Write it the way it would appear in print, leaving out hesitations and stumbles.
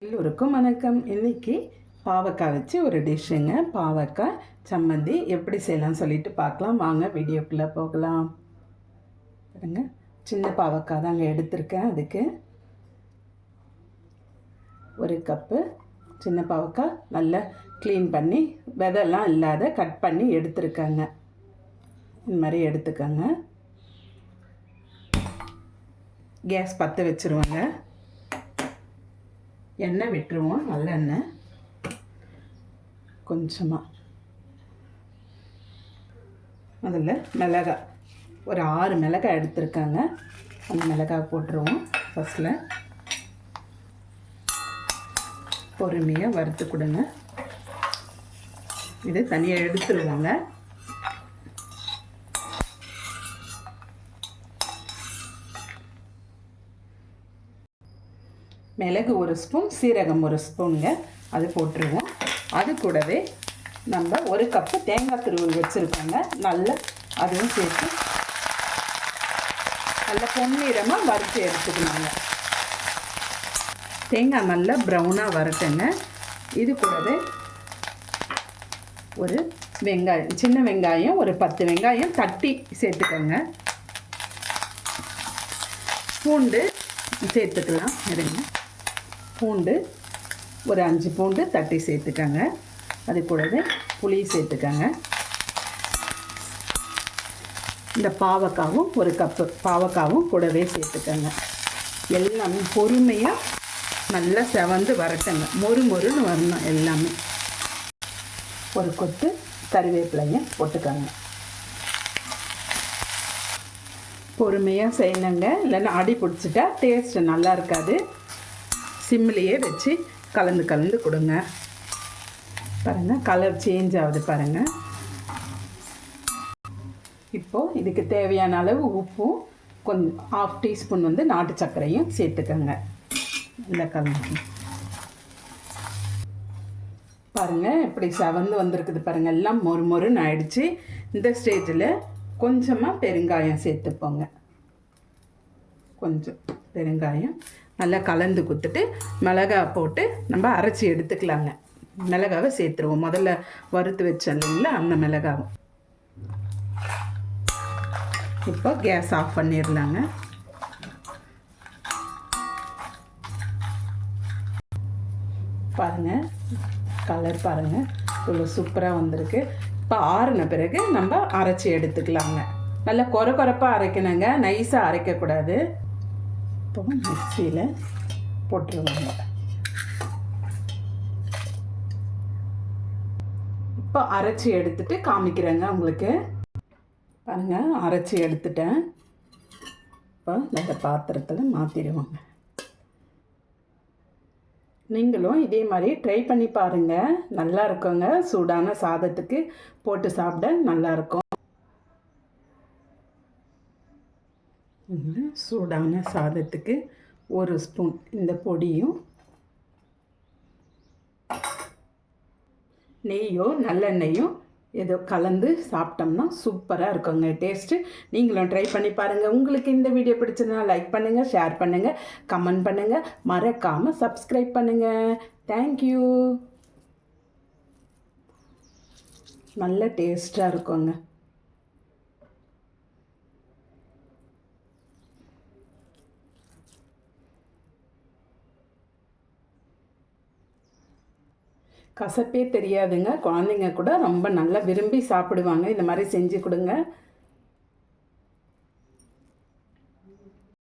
எல்லோருக்கும் வணக்கம். இன்றைக்கி பாவக்காய் வச்சு ஒரு டிஷ்ஷுங்க. பாவக்காய் சம்மந்தி எப்படி செய்யலாம்னு சொல்லிட்டு பார்க்கலாம். வாங்க வீடியோக்குள்ளே போகலாம். பாருங்க, சின்ன பாவக்காய் தாங்க எடுத்திருக்கேன். அதுக்கு ஒரு கப்பு சின்ன பாவக்காய் நல்லா க்ளீன் பண்ணி விதையெல்லாம் இல்லாத கட் பண்ணி எடுத்துருக்கேங்க. இந்த மாதிரி எடுத்துக்கோங்க. கேஸ் பற்ற வச்சுருவாங்க. எண்ணெய் விட்டுருவோம். நல்லெண்ணெய் கொஞ்சமாக. அதில் மிளகாய் ஒரு 6 மிளகாய் எடுத்துருக்காங்க. அந்த மிளகாய் போட்டுருவோம். ஃபஸ்ட்டில் பொறுமையாக வறுத்து கொடுங்க. இது தனியாக எடுத்துருவோங்க. மிளகு 1 ஸ்பூன், சீரகம் 1 ஸ்பூனுங்க, அது போட்டுருவோம். அது கூடவே நம்ம 1 கப்பு தேங்காய் துருவல் வச்சுருக்கோங்க. நல்லா அதுவும் சேர்த்து நல்லா பொன்னிறமாக வறுத்து எடுத்துக்கணுங்க. தேங்காய் நல்லா ப்ரௌனாக வறுட்டுங்க. இது கூடவே ஒரு வெங்காயம், சின்ன வெங்காயம் ஒரு 10 வெங்காயம் தட்டி சேர்த்துக்கோங்க. பூண்டு சேர்த்துக்கலாம். இருங்க, பூண்டு ஒரு 5 பூண்டு தட்டி சேர்த்துக்கங்க. அது கூடவே புளி சேர்த்துக்கங்க. இந்த பாவக்காவும் 1 கப்பு பாவக்காவும் கூடவே சேர்த்துக்கங்க. எல்லாமே பொறுமையாக நல்லா செவந்து வரட்டுங்க. மொறுன்னு வரணும் எல்லாமே. ஒரு கொத்து கறிவேப்பிலையும் போட்டுக்கோங்க. பொறுமையாக செய்யணுங்க, இல்லைன்னா அடி பிடிச்சிட்டா டேஸ்ட்டு நல்லா இருக்காது. சிம்லேயே வச்சு கலந்து கொடுங்க. பாருங்கள், கலர் சேஞ்ச் ஆகுது பாருங்கள். இப்போது இதுக்கு தேவையான அளவு உப்பும் கொஞ்சம் 1/2 டீஸ்பூன் நாட்டு சர்க்கரையும் சேர்த்துக்கோங்க. இந்த கலந்து பாருங்கள், இப்படி செவந்து வந்திருக்குது பாருங்கள். எல்லாம் மொறுன்னு ஆயிடுச்சு. இந்த ஸ்டேஜில் கொஞ்சமாக பெருங்காயம் சேர்த்துப்போங்க. கொஞ்சம் பெருங்காயம் நல்லா கலந்து கொடுத்துட்டு மிளகாய் போட்டு நம்ம அரைச்சி எடுத்துக்கலாங்க. மிளகாவை சேர்த்துருவோம். முதல்ல வறுத்து வச்சோம் இல்லைங்களா, அந்த மிளகாவை. இப்போ கேஸ் ஆஃப் பண்ணிடலாங்க. பாருங்கள், கலர் பாருங்கள், இவ்வளோ சூப்பராக வந்திருக்கு. இப்போ ஆறின பிறகு நம்ம அரைச்சி எடுத்துக்கலாங்க. நல்லா கொரப்பாக அரைக்கணுங்க, நைஸாக அரைக்கக்கூடாது. இப்போ மிக்சியில் போட்டுருவாங்க. இப்போ அரைச்சி எடுத்துட்டு காமிக்கிறேங்க உங்களுக்கு. பாருங்கள், அரைச்சி எடுத்துட்டேன். இப்போ இந்த பாத்திரத்தில் மாற்றிடுவாங்க. நீங்களும் இதே மாதிரி ட்ரை பண்ணி பாருங்கள். நல்லா இருக்குங்க. சூடான சாதத்துக்கு போட்டு சாப்பிட நல்லாயிருக்கும். சூடான சாதத்துக்கு 1 ஸ்பூன் இந்த பொடியும் நெய்யோ நல்லெண்ணெயும் ஏதோ கலந்து சாப்பிட்டோம்னா சூப்பராக இருக்குங்க டேஸ்ட்டு. நீங்களும் ட்ரை பண்ணி பாருங்கள். உங்களுக்கு இந்த வீடியோ பிடிச்சதுன்னா லைக் பண்ணுங்கள், ஷேர் பண்ணுங்கள், கமெண்ட் பண்ணுங்கள், மறக்காமல் சப்ஸ்கிரைப் பண்ணுங்கள். தேங்க்யூ. நல்ல டேஸ்ட்டாக இருக்குங்க. கசப்பே தெரியாதுங்க. குழந்தைங்க கூட ரொம்ப நல்லா விரும்பி சாப்பிடுவாங்க. இந்த மாதிரி செஞ்சு கொடுங்க.